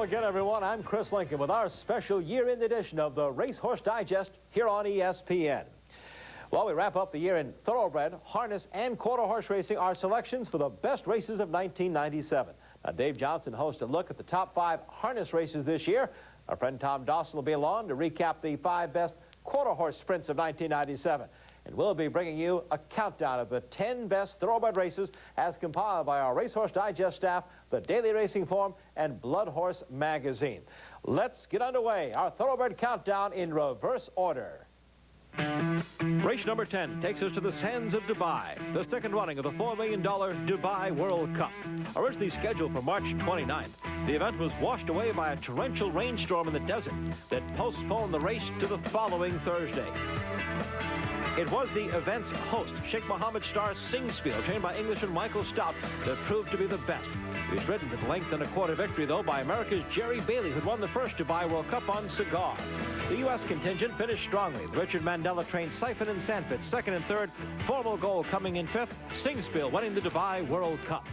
again, everyone. I'm Chris Lincoln with our special year-end edition of the Racehorse Digest here on ESPN. While we wrap up the year in thoroughbred, harness, and quarter horse racing, our selections for the best races of 1997. Now, Dave Johnson hosts a look at the top 5 harness races this year. Our friend Tom Dawson will be along to recap the 5 best quarter horse sprints of 1997. And we'll be bringing you a countdown of the 10 best thoroughbred races as compiled by our Racehorse Digest staff, the Daily Racing Form, and Blood Horse Magazine. Let's get underway. Our thoroughbred countdown in reverse order. Race number 10 takes us to the sands of Dubai, the second running of the $4 million Dubai World Cup. Originally scheduled for March 29th, the event was washed away by a torrential rainstorm in the desert that postponed the race to the following Thursday. It was the event's host, Sheikh Mohammed Star Singspiel, trained by Englishman Michael Stout, that proved to be the best. He was ridden to the length and a quarter victory, though, by America's Jerry Bailey, who'd won the first Dubai World Cup on Cigar. The U.S. contingent finished strongly, with Richard Mandela-trained Siphon and Sandford second and third, Formal Gold coming in fifth, Singspiel winning the Dubai World Cup.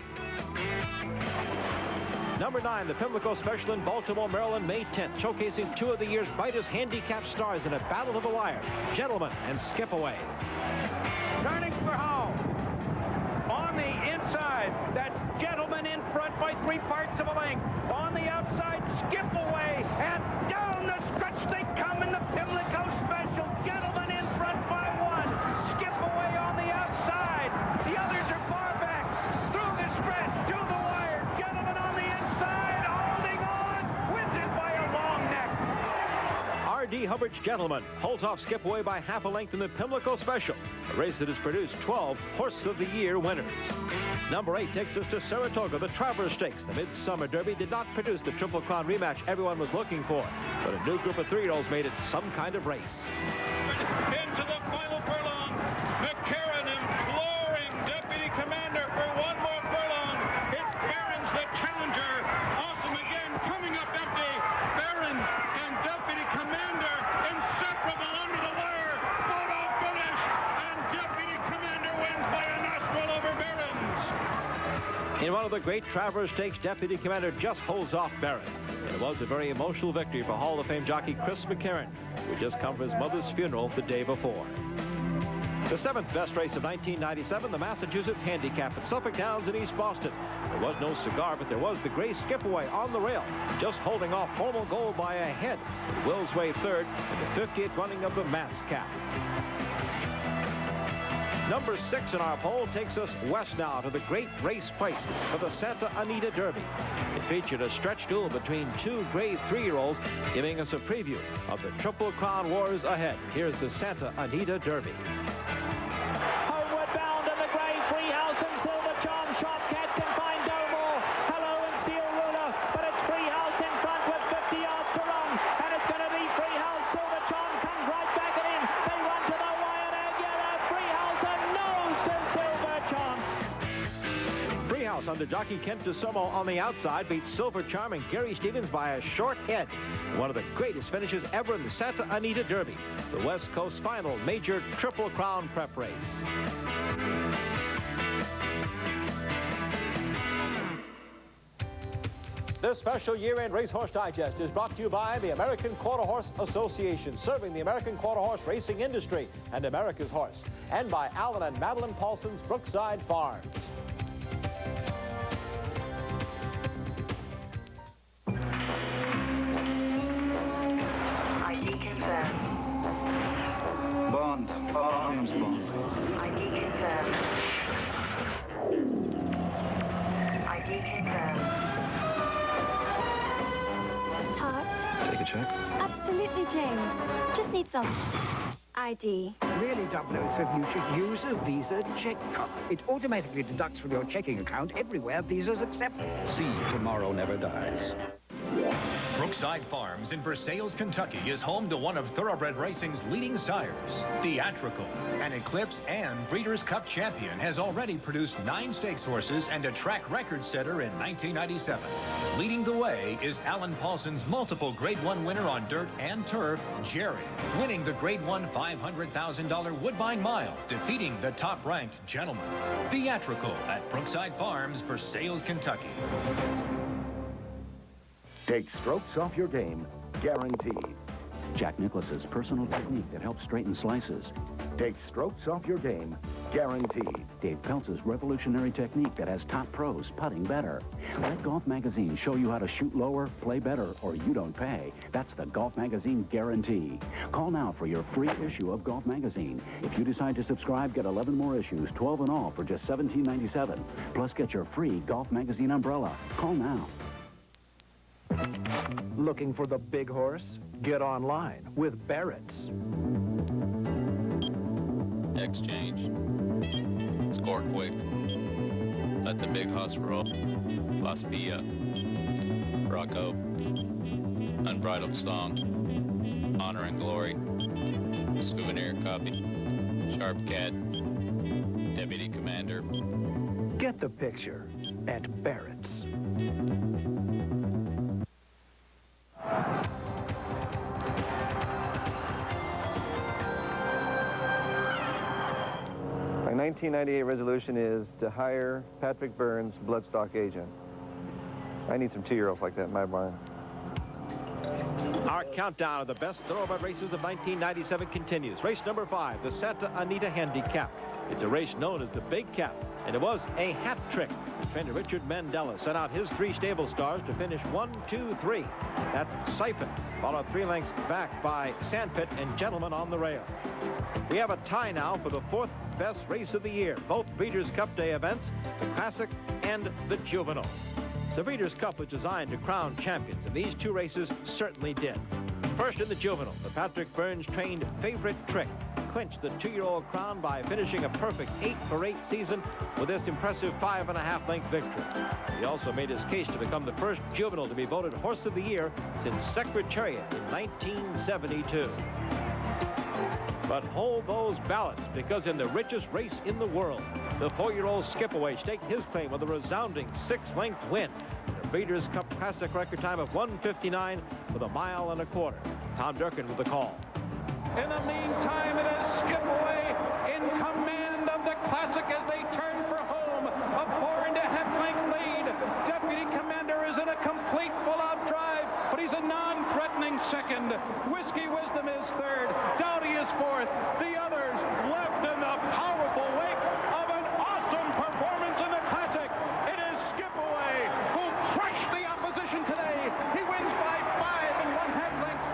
Number 9, the Pimlico Special in Baltimore, Maryland, May 10th, showcasing 2 of the year's brightest handicapped stars in a battle to the wire, Gentleman and Skip Away. Turning for home. On the inside, that's Gentleman in front by 3 parts of a length. On the outside, Skip Away, and down the stretch they come in the Pimlico Special. Gentleman in front by 1. Skip Away on the outside. The others are far back. Through the stretch, to the wire. Gentleman on the inside, holding on, wins it by a long neck. R.D. Hubbard's Gentleman holds off Skip Away by half a length in the Pimlico Special, a race that has produced 12 Horse of the Year winners. Number 8 takes us to Saratoga, the Traverse Stakes. The Midsummer Derby did not produce the Triple Crown rematch everyone was looking for, but a new group of 3-year-olds made it some kind of race. Into the final furlong, McCarran imploring Deputy Commander for one more furlong. It's Barron's the challenger. Awesome again, coming up empty. Barron and Deputy Commander inseparable under the wire. Photo finish, and Deputy Commander wins by a nostril over Barron's. In one of the great Traverse Stakes, Deputy Commander just holds off Barron. And it was a very emotional victory for Hall of Fame jockey Chris McCarran, who had just come from his mother's funeral the day before. The 7th best race of 1997, the Massachusetts Handicap at Suffolk Downs in East Boston. There was no Cigar, but there was the Gray Skip Away on the rail, just holding off Formal Gold by a head, with Will's Way third in the 58th running of the Mass Cap. Number 6 in our poll takes us west now to the great race place for the Santa Anita Derby. It featured a stretch duel between 2 grade 3-year-olds, giving us a preview of the Triple Crown wars ahead. Here's the Santa Anita Derby. Homeward bound in the grey, Freehouse and Silver Charm. Shopcat can find no more. Hello and Steel Ruler, but it's Freehouse in front with 50 yards to run, and it's going to be Freehouse. Silver Charm comes right back at him. They run to the wire. Aguilera, Freehouse, and nose to Silver Charm. Freehouse under jockey Kent DeSomo on the outside beats Silver Charm and Gary Stevens by a short head. One of the greatest finishes ever in the Santa Anita Derby, the West Coast final major Triple Crown prep race. This special year-end Racehorse Digest is brought to you by the American Quarter Horse Association, serving the American quarter horse racing industry and America's horse, and by Alan and Madeline Paulson's Brookside Farms. Bond. Arms Bond. ID confirmed. ID confirmed. Tart? Take a check. Absolutely, James. Just need some ID. Really, 007, you should use a Visa check card. It automatically deducts from your checking account everywhere Visa's accepted. See, tomorrow never dies. Brookside Farms in Versailles, Kentucky is home to one of Thoroughbred Racing's leading sires, Theatrical. An Eclipse and Breeders' Cup champion, has already produced 9 stakes horses and a track record setter in 1997. Leading the way is Alan Paulson's multiple Grade 1 winner on dirt and turf, Jerry, winning the Grade 1 $500,000 Woodbine Mile, defeating the top-ranked Gentleman. Theatrical at Brookside Farms, Versailles, Kentucky. Take strokes off your game, guaranteed. Jack Nicklaus's personal technique that helps straighten slices. Take strokes off your game, guaranteed. Dave Peltz's revolutionary technique that has top pros putting better. Let Golf Magazine show you how to shoot lower, play better, or you don't pay. That's the Golf Magazine guarantee. Call now for your free issue of Golf Magazine. If you decide to subscribe, get 11 more issues, 12 in all, for just $17.97. Plus, get your free Golf Magazine umbrella. Call now. Looking for the big horse? Get online with Barrett's. Exchange. Score quick. Let the big horse roll. Las Via. Rocco. Unbridled Song. Honor and Glory. Souvenir copy. Sharp Cat. Deputy Commander. Get the picture at Barrett's. My 1998 resolution is to hire Patrick Burns, bloodstock agent. I need some 2-year-olds like that in my barn. Our countdown of the best thoroughbred races of 1997 continues. Race number 5, the Santa Anita Handicap. It's a race known as the Big Cap, and it was a hat trick. Trainer Richard Mandela sent out his 3 stable stars to finish 1, 2, 3. That's Siphon, followed 3 lengths back by Sandpit and Gentleman on the Rail. We have a tie now for the 4th best race of the year, both Breeders' Cup Day events, the Classic and the Juvenile. The Breeders' Cup was designed to crown champions, and these 2 races certainly did. First in the Juvenile, the Patrick Burns trained Favorite Trick clinched the 2-year-old crown by finishing a perfect 8-for-8 season with this impressive 5.5 length victory. He also made his case to become the first juvenile to be voted Horse of the Year since Secretariat in 1972. But hold those ballots, because in the richest race in the world, the 4-year-old Skipaway staked his claim with a resounding 6-length win. The Breeders' Cup Classic record time of 1:59 with 1.25 miles. Tom Durkin with the call. In the meantime, it is Skipaway in command of the Classic as they turn for home. A 4.5 length lead. Deputy Commander is in a complete full-out drive, but he's a non-threatening second. Whiskey Wisdom is third. Dowdy is fourth. The others left in the powerful wake of an awesome performance in the Classic. It is Skipaway who crushed the opposition today. He wins by 5.5 lengths.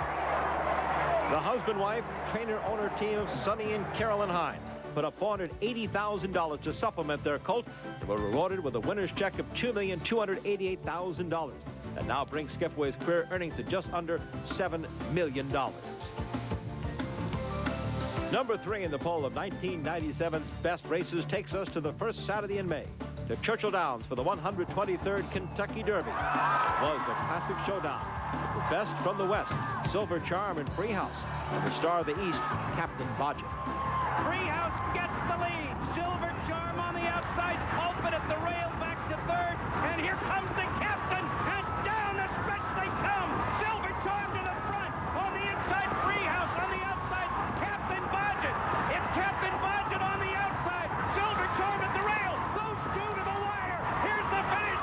The husband-wife, trainer-owner team of Sonny and Carolyn Hine put up $480,000 to supplement their colt and were rewarded with a winner's check of $2,288,000. That now brings Skipaway's career earnings to just under $7 million. Number 3 in the poll of 1997's best races takes us to the first Saturday in May, to Churchill Downs for the 123rd Kentucky Derby. It was a classic showdown. The best from the West, Silver Charm and Freehouse, and the star of the East, Captain Bodgett. Freehouse gets the lead. Silver Charm on the outside. Open at the rail, back to third. And here comes the captain. And down the stretch they come. Silver Charm to the front. On the inside, Freehouse. On the outside, Captain Bodgett. It's Captain Bodgett on the outside. Silver Charm at the rail. Those 2 to the wire. Here's the finish.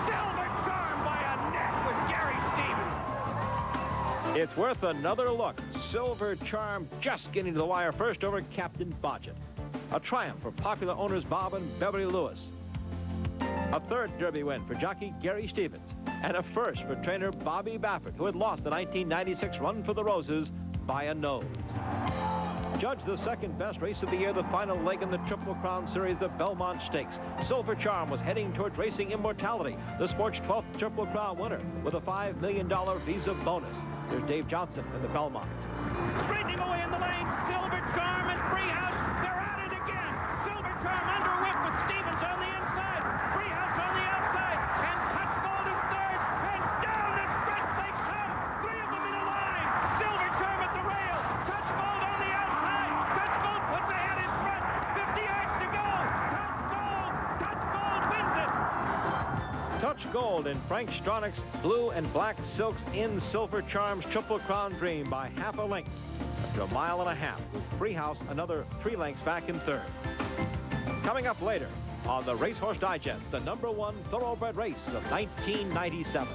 Silver Charm by a neck with Gary Stevens. It's worth another look. Silver Charm just getting to the wire first over Captain Bodgett. A triumph for popular owners Bob and Beverly Lewis. A 3rd Derby win for jockey Gary Stevens. And a first for trainer Bobby Baffert, who had lost the 1996 Run for the Roses by a nose. Judge the 2nd best race of the year, the final leg in the Triple Crown Series, the Belmont Stakes. Silver Charm was heading towards racing immortality, the sport's 12th Triple Crown winner, with a $5 million Visa bonus. There's Dave Johnson in the Belmont. Straightening away in the lane, Silver Charm and Freehouse. They're at it again. Silver Charm under whip with Stevens on the inside. Freehouse on the outside. And Touchgold is third. And down the stretch they come. 3 of them in a line. Silver Charm at the rail. Touchgold on the outside. Touchgold puts ahead in front. 50 yards to go. Touchgold wins it. Touch Gold in Frank Stronach's blue and black silks in Silver Charm's Triple Crown Dream by 1/2 length. After 1.5 miles, with Freehouse another 3 lengths back in 3rd. Coming up later on the Racehorse Digest, the #1 thoroughbred race of 1997.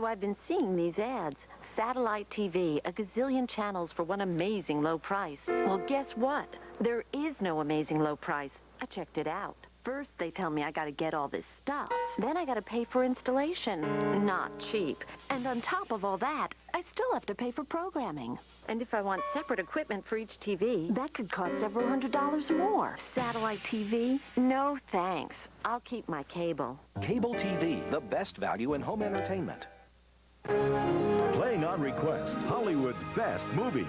So I've been seeing these ads. Satellite TV, a gazillion channels for one amazing low price. Well, guess what? There is no amazing low price. I checked it out. First, they tell me I gotta get all this stuff. Then I gotta pay for installation. Not cheap. And on top of all that, I still have to pay for programming. And if I want separate equipment for each TV, that could cost several $100s more. Satellite TV? No thanks. I'll keep my cable. Cable TV, the best value in home entertainment. Playing on request, Hollywood's best movies.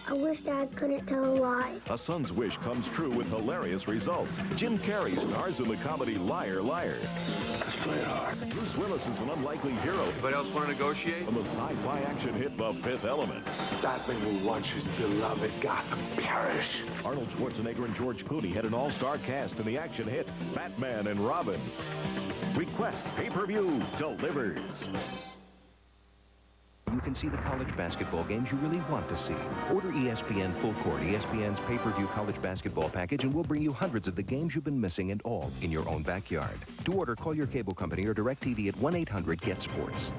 I wish Dad couldn't tell a lie. A son's wish comes true with hilarious results. Jim Carrey stars in the comedy Liar, Liar. Let's play it hard. Bruce Willis is an unlikely hero. Anybody else want to negotiate? On the sci-fi action hit The Fifth Element. That man will watch his beloved Gotham perish. Arnold Schwarzenegger and George Clooney had an all-star cast in the action hit Batman and Robin. Request pay-per-view delivers. You can see the college basketball games you really want to see. Order ESPN Full Court, ESPN's pay-per-view college basketball package, and we'll bring you hundreds of the games you've been missing and all in your own backyard. To order, call your cable company or DirecTV at 1-800-GET-SPORTS.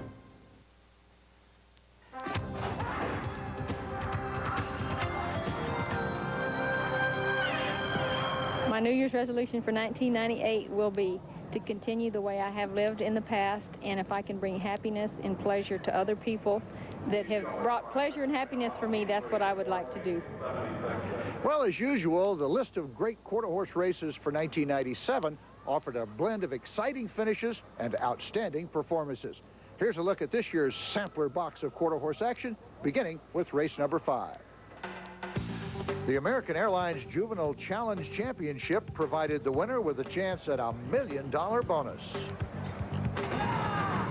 My New Year's resolution for 1998 will be to continue the way I have lived in the past, and if I can bring happiness and pleasure to other people that have brought pleasure and happiness for me, that's what I would like to do. Well, as usual, the list of great quarter horse races for 1997 offered a blend of exciting finishes and outstanding performances. Here's a look at this year's sampler box of quarter horse action, beginning with race number 5. The American Airlines Juvenile Challenge Championship provided the winner with a chance at a $1 million bonus.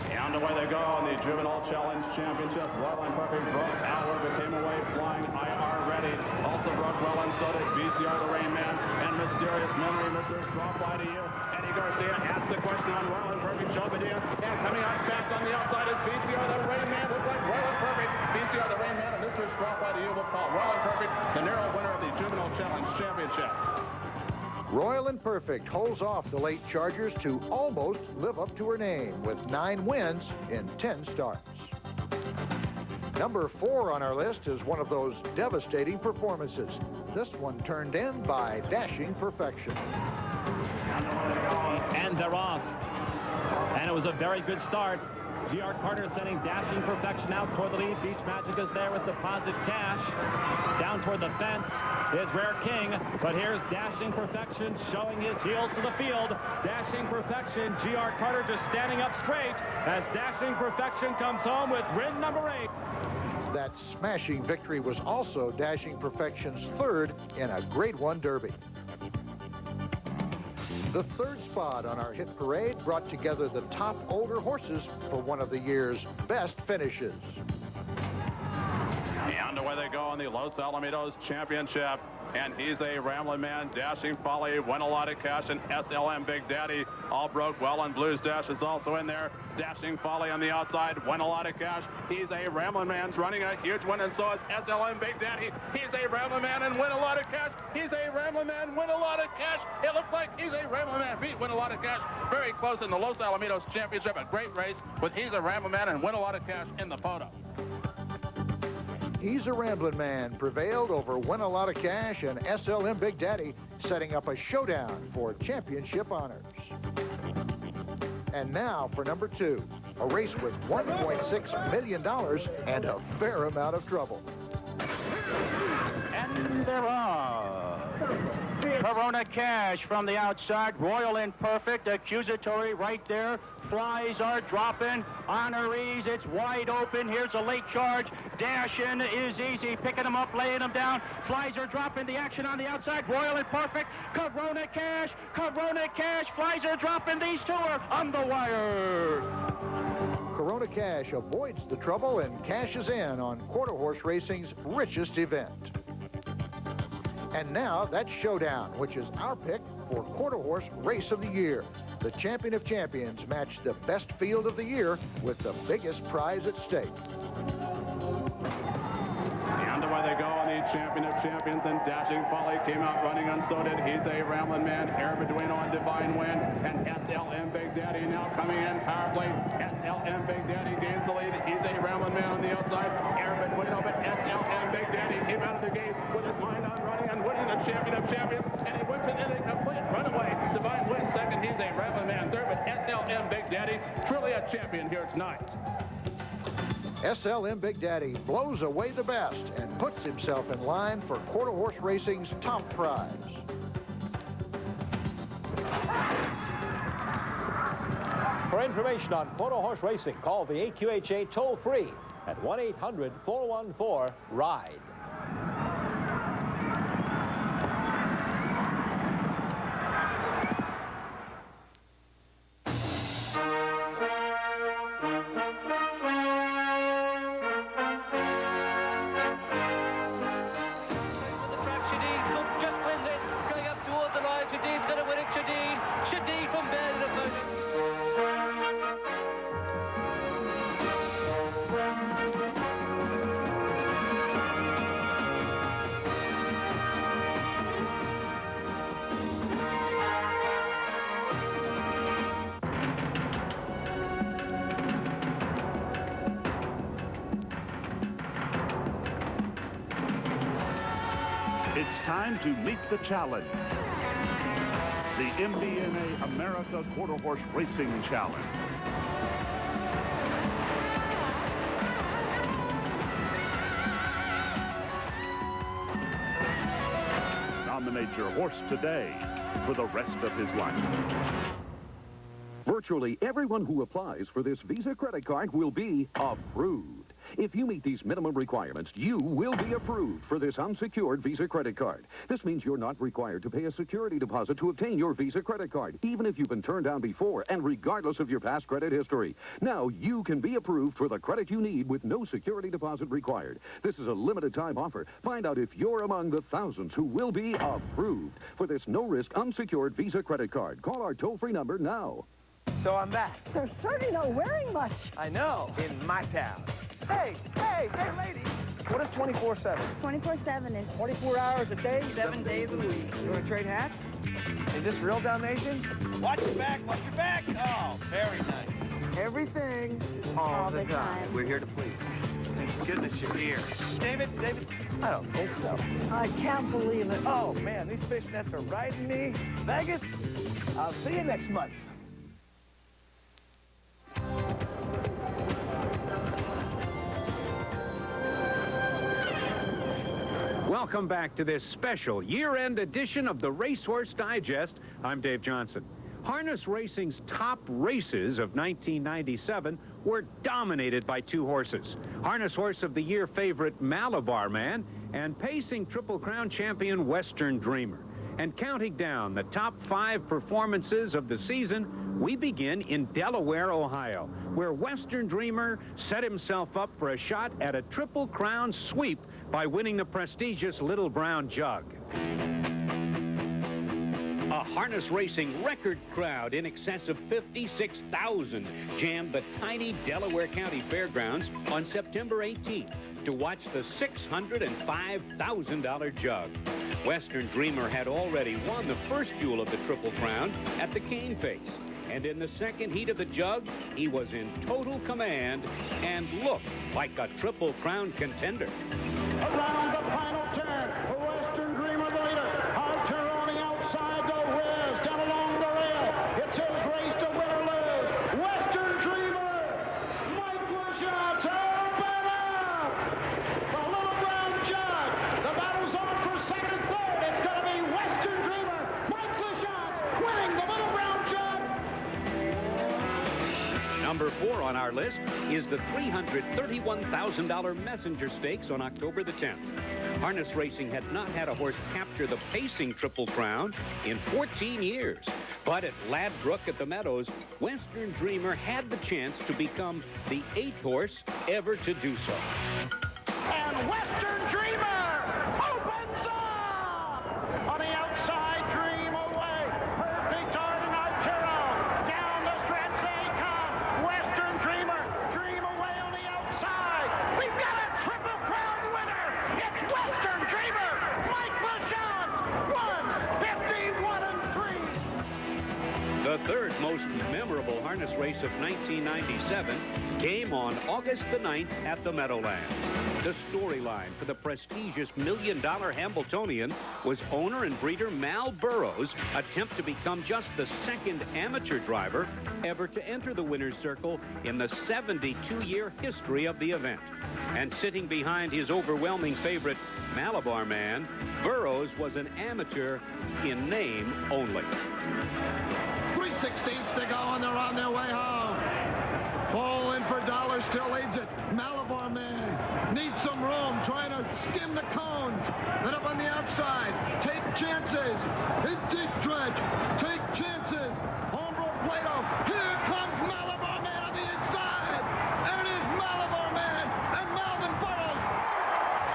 And away they go on the Juvenile Challenge Championship. Well and perfect broke. Howard came away flying. IR ready. Also broke well, and so did VCR the Rain Man. And Mysterious Memory, Mr. Strawfly to you. Eddie Garcia asked the question on Well and Perfect. Joe Medina. And coming out back on the outside is VCR the Rain Man. Looks like Well and Perfect. VCR the Rain Man and Mr. Strawfly to you will call Well and Perfect the narrow winner of the Juvenile Challenge Championship. Royal and Perfect holds off the late Chargers to almost live up to her name with 9 wins in 10 starts. Number 4 on our list is one of those devastating performances. This one turned in by Dashing Perfection. And they're off. And it was a very good start. G.R. Carter sending Dashing Perfection out toward the lead. Beach Magic is there with Deposit Cash. Down toward the fence is Rare King. But here's Dashing Perfection showing his heels to the field. Dashing Perfection, G.R. Carter just standing up straight as Dashing Perfection comes home with win number 8. That smashing victory was also Dashing Perfection's 3rd in a Grade 1 Derby. The 3rd spot on our hit parade brought together the top older horses for one of the year's best finishes. And away they go on the Los Alamitos Championship. And he's a Ramblin' Man. Dashing Folly won a lot of cash, and SLM Big Daddy all broke well, and Blues Dash is also in there. Dashing Folly on the outside won a lot of cash. He's a Ramblin' Man's running a huge one, and so is SLM Big Daddy. He's a Ramblin' Man and win a lot of cash. He's a Ramblin' Man, win a lot of cash. It looks like he's a Ramblin' Man beat, win a lot of cash. Very close in the Los Alamitos Championship. A great race with He's a Ramblin' Man and win a lot of cash in the photo. He's a Ramblin' Man prevailed over Win a Lot of Cash and SLM Big Daddy, setting up a showdown for championship honors. And now for number 2, a race with $1.6 million and a fair amount of trouble. And they're off. Corona Cash from the outside. Royal and Perfect. Accusatory right there. Flies are dropping. Honorees, it's wide open. Here's a late charge. Dashin' is easy. Picking them up, laying them down. Flies are dropping. The action on the outside. Royal and Perfect. Corona Cash. Corona Cash. Flies are dropping. These two are on the wire. Corona Cash avoids the trouble and cashes in on quarter horse racing's richest event. And now that's Showdown, which is our pick for quarter horse race of the year. The champion of champions matched the best field of the year with the biggest prize at stake. And away they go on the champion of champions, and Dashing Folly came out running, and so did He's a Ramblin' Man. Air Between on Divine Wind, and SLM Big Daddy now coming in powerfully. SLM Big Daddy gains the lead. He's a Ramblin' Man on the outside. Air Between, but SLM Big Daddy came out of the gate with his mind on running and winning the champion of champions, and he wins it in a complete runaway. Divine Wind second. He's a Ramblin' Man third, but SLM Big Daddy truly a champion here tonight. SLM Big Daddy blows away the best and puts himself in line for quarter horse racing's top prize. For information on quarter horse racing, call the AQHA toll-free at 1-800-414-RIDE. It's time to meet the challenge. The MBNA America Quarter Horse Racing Challenge. Nominate your horse today for the rest of his life. Virtually everyone who applies for this Visa credit card will be approved. If you meet these minimum requirements, you will be approved for this unsecured Visa credit card. This means you're not required to pay a security deposit to obtain your Visa credit card, even if you've been turned down before and regardless of your past credit history. Now you can be approved for the credit you need with no security deposit required. This is a limited time offer. Find out if you're among the thousands who will be approved for this no-risk unsecured Visa credit card. Call our toll-free number now. So I'm back. They're certainly not wearing much. I know, in my town. Hey, lady. What is 24/7? 24/7 is 24 hours a day, 7 days a week. You want to trade hats? Is this real Dalmatian? Watch your back, watch your back. Oh, very nice. Everything, all the time. We're here to please. Thank goodness you're here. David? I don't think so. I can't believe it. Oh, man, these fish nets are riding me. Vegas, I'll see you next month. Welcome back to this special year-end edition of the Racehorse Digest. I'm Dave Johnson. Harness racing's top races of 1997 were dominated by two horses. Harness Horse of the Year favorite Malabar Man and pacing Triple Crown champion Western Dreamer. And counting down the top 5 performances of the season, we begin in Delaware, Ohio, where Western Dreamer set himself up for a shot at a Triple Crown sweep by winning the prestigious Little Brown Jug. A harness racing record crowd in excess of 56,000 jammed the tiny Delaware County Fairgrounds on September 18th to watch the $605,000 jug. Western Dreamer had already won the first jewel of the Triple Crown at the Cane Face. And in the second heat of the jug, he was in total command and looked like a Triple Crown contender. Around the final turn, Western Dreamer the leader. Hard turn on the outside, the whiz down along the rail. It's his race to win or lose. Western Dreamer, Mike Lashot's open up. The Little Brown Jug. The battle's on for second and third. It's going to be Western Dreamer, Mike Lashot's winning the Little Brown Jug. Number 4 on our list is the $331,000 Messenger Stakes on October the 10th. Harness racing had not had a horse capture the pacing Triple Crown in 14 years. But at Ladbroke at the Meadows, Western Dreamer had the chance to become the 8th horse ever to do so. And Western Dreamer opens up! On the outside, Dream away. Perfect Art and Arturo. Down the stretch they come. Western Dreamer, Dream away on the outside. We've got a Triple Crown winner. It's Western Dreamer. harness race of 1997 came on August the 9th at the Meadowlands. The storyline for the prestigious $1 million Hambletonian was owner and breeder Mal Burrows' attempt to become just the second amateur driver ever to enter the winner's circle in the 72-year history of the event. And sitting behind his overwhelming favorite, Malabar Man, Burrows was an amateur in name only. 3/16 to go, and they're on their way home. Fall in for Dollar still leads it. Malabar Man needs some room, trying to skim the cones. Then up on the outside, take chances. In deep dredge, take chances. Homebrew Plato. Here comes Malabar Man on the inside. And it is Malabar Man and Malvin Burrows.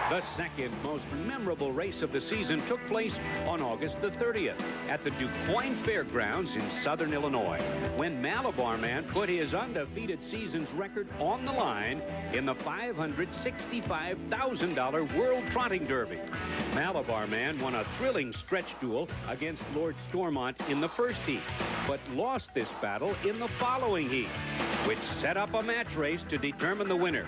The second most memorable race of the season took place on August the 30th at the DuQuoin Fairgrounds in southern Illinois, when Malabar Man put his undefeated season's record on the line in the $565,000 World Trotting Derby. Malabar Man won a thrilling stretch duel against Lord Stormont in the first heat, but lost this battle in the following heat, which set up a match race to determine the winner.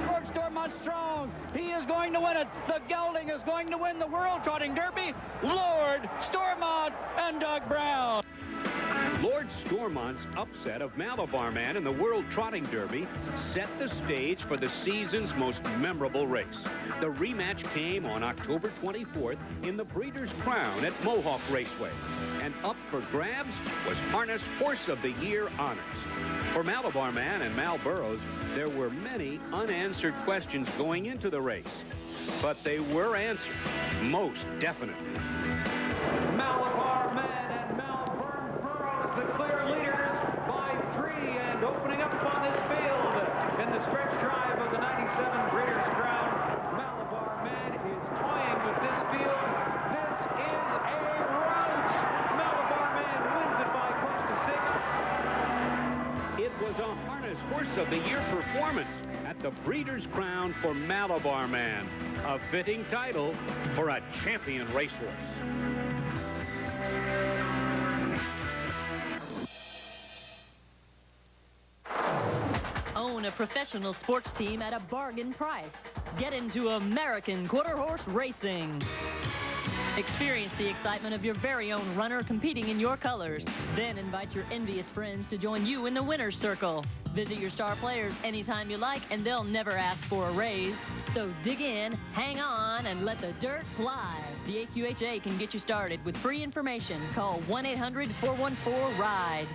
Lord Stormont strong. He is going to win it. The gelding is going to win the World Trotting Derby. Lord Stormont and Doug Brown. Lord Stormont's upset of Malabar Man in the World Trotting Derby set the stage for the season's most memorable race. The rematch came on October 24th in the Breeders' Crown at Mohawk Raceway. And up for grabs was Harness Horse of the Year honors. For Malabar Man and Mal Burrows, there were many unanswered questions going into the race. But they were answered, most definitely. Malabar Man and Mal Burrows, the clear leaders by 3, and opening up on this field in the stretch drive of the 97 Breeders' Crown. Malabar Man is toying with this field. This is a rout. Malabar Man wins it by close to 6. It was a Harness Horse of the Year performance at the Breeders' Crown for Malabar Man, a fitting title for a champion racehorse. Own a professional sports team at a bargain price. Get into American Quarter Horse Racing. Experience the excitement of your very own runner competing in your colors. Then invite your envious friends to join you in the winner's circle. Visit your star players anytime you like, and they'll never ask for a raise. So dig in, hang on, and let the dirt fly. The AQHA can get you started with free information. Call 1-800-414-RIDE.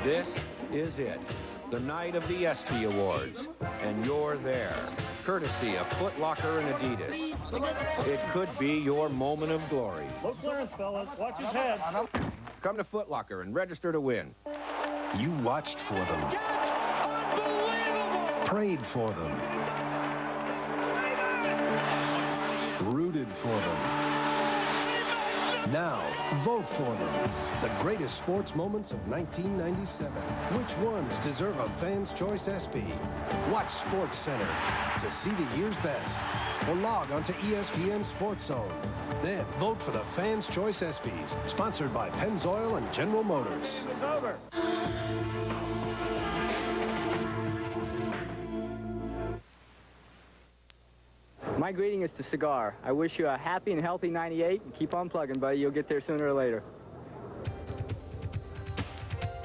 This is it, the night of the ESPY Awards, and you're there, courtesy of Foot Locker and Adidas. It could be your moment of glory. Low clearance, fellas. Watch his head. Come to Foot Locker and register to win. You watched for them. Prayed for them. Rooted for them. Now, vote for them. The greatest sports moments of 1997. Which ones deserve a Fan's Choice ESPY? Watch Sports Center to see the year's best. Or log onto ESPN Sports Zone. Then vote for the Fan's Choice ESPYs, sponsored by Pennzoil and General Motors. It's over. My greeting is to Cigar. I wish you a happy and healthy 98, and keep on plugging, buddy. You'll get there sooner or later.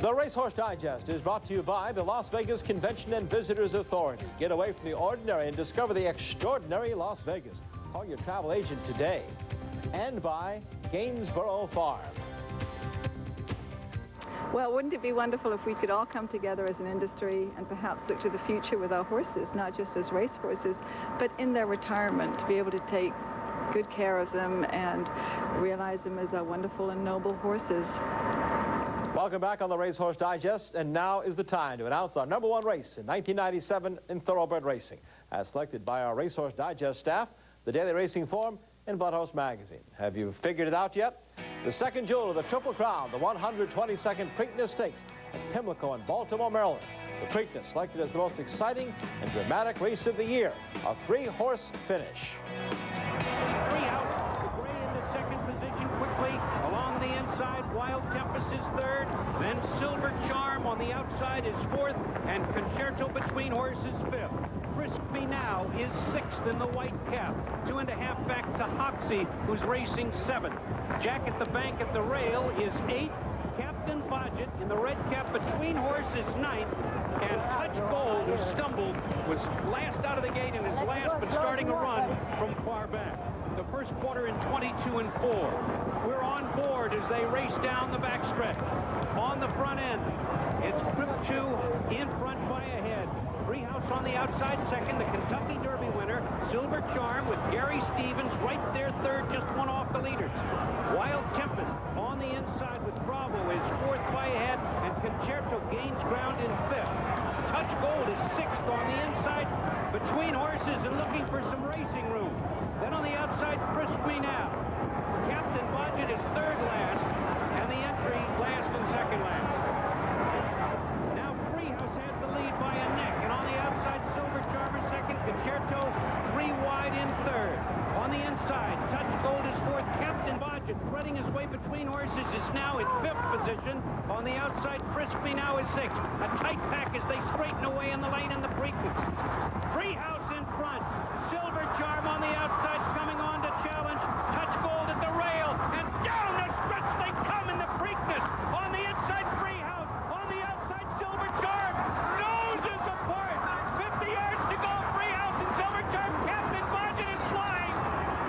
The Racehorse Digest is brought to you by the Las Vegas Convention and Visitors Authority. Get away from the ordinary and discover the extraordinary Las Vegas. Call your travel agent today. And by Gainsborough Farm. Well, wouldn't it be wonderful if we could all come together as an industry and perhaps look to the future with our horses, not just as race horses, but in their retirement, to be able to take good care of them and realize them as our wonderful and noble horses. Welcome back on the Racehorse Digest, and now is the time to announce our #1 race in 1997 in thoroughbred racing, as selected by our Racehorse Digest staff, the Daily Racing Form, and Bloodhouse Magazine. Have you figured it out yet? The second jewel of the Triple Crown, the 122nd Preakness Stakes at Pimlico in Baltimore, Maryland. The Preakness selected as the most exciting and dramatic race of the year, a 3-horse finish. 3 out. Gray in the second position quickly. Along the inside, Wild Tempest is third. outside is 4th, and Concerto Between Horses 5th. Frisk Me Now is 6th in the white cap. 2.5 back to Hoxie, who's racing 7th. Jack at the Bank at the Rail is 8th. Captain Bodgett in the red cap Between Horses 9th. And Touch Gold, who stumbled, was last out of the gate in his last, but starting a run from far back. The first quarter in 22 and 4. We're on board as they race down the backstretch. On the front end, it's Grip 2 in front by a head. Freehouse on the outside second, the Kentucky Derby winner. Silver Charm with Gary Stevens right there third, just one off the leaders. Wild Tempest on the inside with Bravo is 4th by a head, and Concerto gains ground in 5th. Touch Gold is 6th on the inside Between Horses and looking for some racing room. Then on the outside, Frisk Me Now. Captain Bodgett is 3rd last, and the entry last and 2nd last. Now Freehouse has the lead by a neck, and on the outside, Silver Charmer 2nd, Concerto 3 wide in 3rd. On the inside, Touch Gold is 4th. Captain Bodgett threading his way Between Horses is now in 5th position. On the outside, Frisk Me Now is 6th. A tight pack as they straighten away in the lane in the Preakness. Freehouse in front. Silver Charm on the outside coming on to challenge. Touch Gold at the rail, and down the stretch they come in the Preakness. On the inside, Freehouse. On the outside, Silver Charm. Noses apart. 50 yards to go. Freehouse and Silver Charm. Captain Bodgett is flying.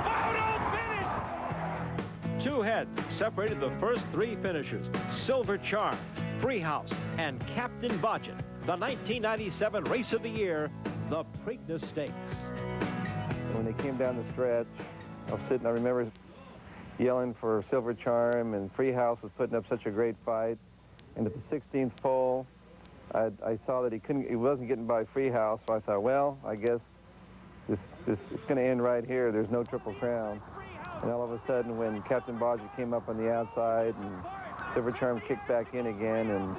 Photo finish. 2 heads separated the first 3 finishers. Silver Charm, Freehouse, and Captain Bodgett. The 1997 Race of the Year, the Preakness Stakes. When they came down the stretch, I remember yelling for Silver Charm, and Freehouse was putting up such a great fight. And at the 16th pole, I saw that he wasn't getting by Freehouse, so I thought, well, I guess it's going to end right here. There's no Triple Crown. And all of a sudden, when Captain Bodgett came up on the outside and Silver Charm kicked back in again, and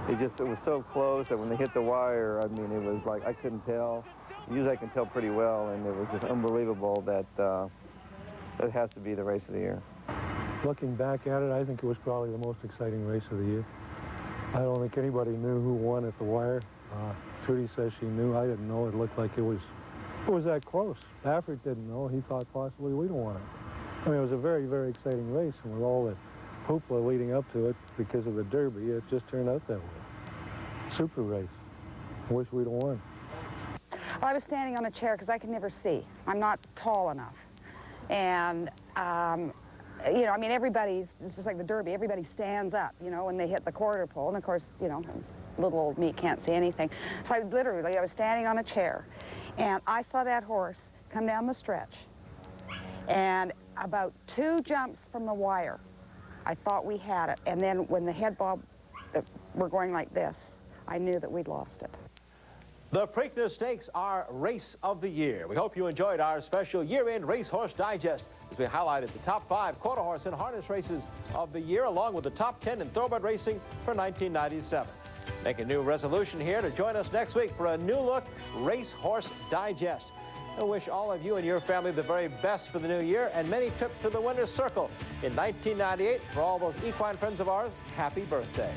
it was so close that when they hit the wire, I mean, it was like I couldn't tell. Usually I can tell pretty well, and it was just unbelievable that that has to be the race of the year. Looking back at it, I think it was probably the most exciting race of the year. I don't think anybody knew who won at the wire. Trudy says she knew. I didn't know. It looked like it was that close. Baffert didn't know. He thought possibly we'd won it. I mean, it was a very, very exciting race, and with all the hoopla leading up to it because of the Derby, it just turned out that way. Super race. I wish we'd have won. Well, I was standing on a chair because I could never see. I'm not tall enough. And, you know, I mean, it's just like the Derby, everybody stands up, you know, when they hit the quarter pole. And, of course, you know, little old me can't see anything. So I was standing on a chair, and I saw that horse come down the stretch. And about 2 jumps from the wire, I thought we had it. And then when the head bob were going like this, I knew that we'd lost it. The Preakness Stakes are Race of the Year. We hope you enjoyed our special year-end Racehorse Digest as we highlighted the top 5 quarter horse and harness races of the year, along with the top 10 in thoroughbred racing for 1997. Make a new resolution here to join us next week for a new look Racehorse Digest. I wish all of you and your family the very best for the new year, and many trips to the winner's circle in 1998. For all those equine friends of ours, happy birthday.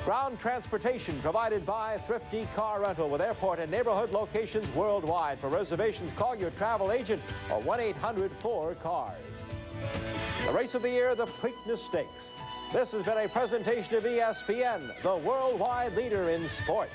Ground transportation provided by Thrifty Car Rental with airport and neighborhood locations worldwide. For reservations, call your travel agent or 1-800-4CARS. The race of the year, the Preakness Stakes. This has been a presentation of ESPN, the worldwide leader in sports.